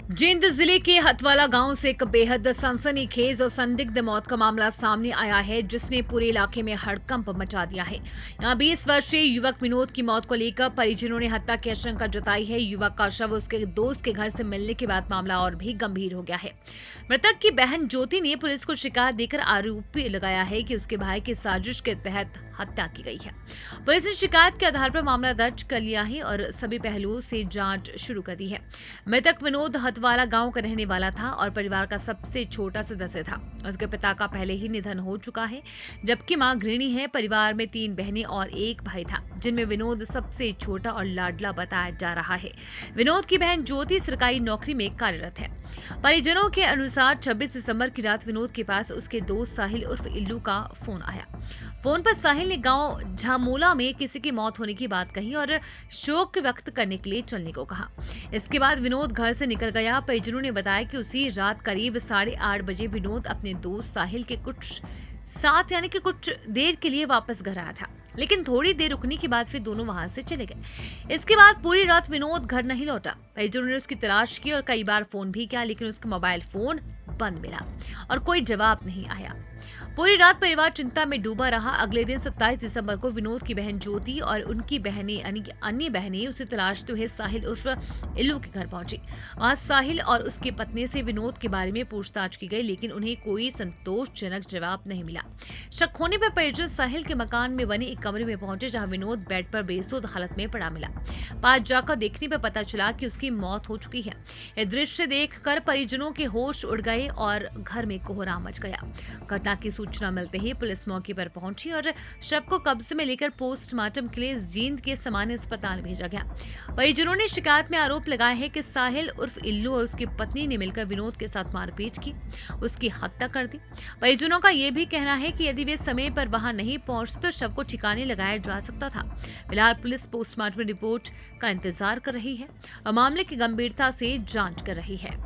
जींद जिले के हथवाला गांव से एक बेहद सनसनीखेज और संदिग्ध मौत का मामला सामने आया है, जिसने पूरे इलाके में हड़कंप मचा दिया है। यहां 20 वर्षीय युवक विनोद की मौत को लेकर परिजनों ने हत्या की आशंका जताई है। युवक का शव उसके दोस्त के घर से मिलने के बाद मामला और भी गंभीर हो गया है। मृतक की बहन ज्योति ने पुलिस को शिकायत देकर आरोप लगाया है कि उसके भाई की साजिश के तहत हत्या की गई है। पुलिस ने शिकायत के आधार पर मामला दर्ज कर लिया है और सभी पहलुओं से जांच शुरू कर दी है। मृतक विनोद हथवाला गांव का रहने वाला था और परिवार का सबसे छोटा सदस्य था। उसके पिता का पहले ही निधन हो चुका है, जबकि मां गृहिणी है। परिवार में 3 बहनें और 1 भाई था, जिनमें विनोद सबसे छोटा और लाडला बताया जा रहा है। विनोद की बहन ज्योति सरकारी नौकरी में कार्यरत है। परिजनों के अनुसार 26 दिसंबर की रात विनोद के पास उसके दोस्त साहिल उर्फ इल्लू का फोन आया। फोन पर साहिल ने गांव झामोला में किसी की मौत होने की बात कही और शोक व्यक्त करने के लिए चलने को कहा। इसके बाद विनोद घर से निकल गया। परिजनों ने बताया कि उसी रात करीब 8:30 बजे विनोद अपने दोस्त साहिल के कुछ देर के लिए वापस घर आया था, लेकिन थोड़ी देर रुकने के बाद फिर दोनों वहां से चले गए। इसके बाद पूरी रात विनोद घर नहीं लौटा। परिजनों ने उसकी तलाश की और कई बार फोन भी किया, लेकिन उसका मोबाइल फोन बंद मिला और कोई जवाब नहीं आया। पूरी रात परिवार चिंता में डूबा रहा। अगले दिन 27 दिसंबर को विनोद की बहन ज्योति और उनकी बहनें यानी कि अन्य बहनें उसे तलाशते हुए साहिल उर्फ इल्लू के घर पहुंची। वहां साहिल और उसकी पत्नी से विनोद के बारे में पूछताछ की गई, लेकिन उन्हें कोई संतोषजनक जवाब नहीं मिला। शक होने पर परिजन साहिल के मकान में बने एक कमरे में पहुंचे, जहां विनोद बेड पर बेसुध हालत में पड़ा मिला। पास जाकर देखने पर पता चला कि उसकी मौत हो चुकी है। यह दृश्य देखकर परिजनों के होश उड़ गए और घर में कोहराम मच गया। घटना की सूचना मिलते ही पुलिस मौके पर पहुंची और शव को कब्जे में लेकर पोस्टमार्टम के लिए जींद के सामान्य अस्पताल भेजा गया। परिजनों ने शिकायत में आरोप लगाया है कि साहिल उर्फ इल्लू और उसकी पत्नी ने मिलकर विनोद के साथ मारपीट की, उसकी हत्या कर दी। परिजनों का यह भी कहना है कि यदि वे समय पर वहां नहीं पहुंचते तो शव को ठिकाने लगाया जा सकता था। फिलहाल पुलिस पोस्टमार्टम रिपोर्ट का इंतजार कर रही है और मामले की गंभीरता से जांच कर रही है।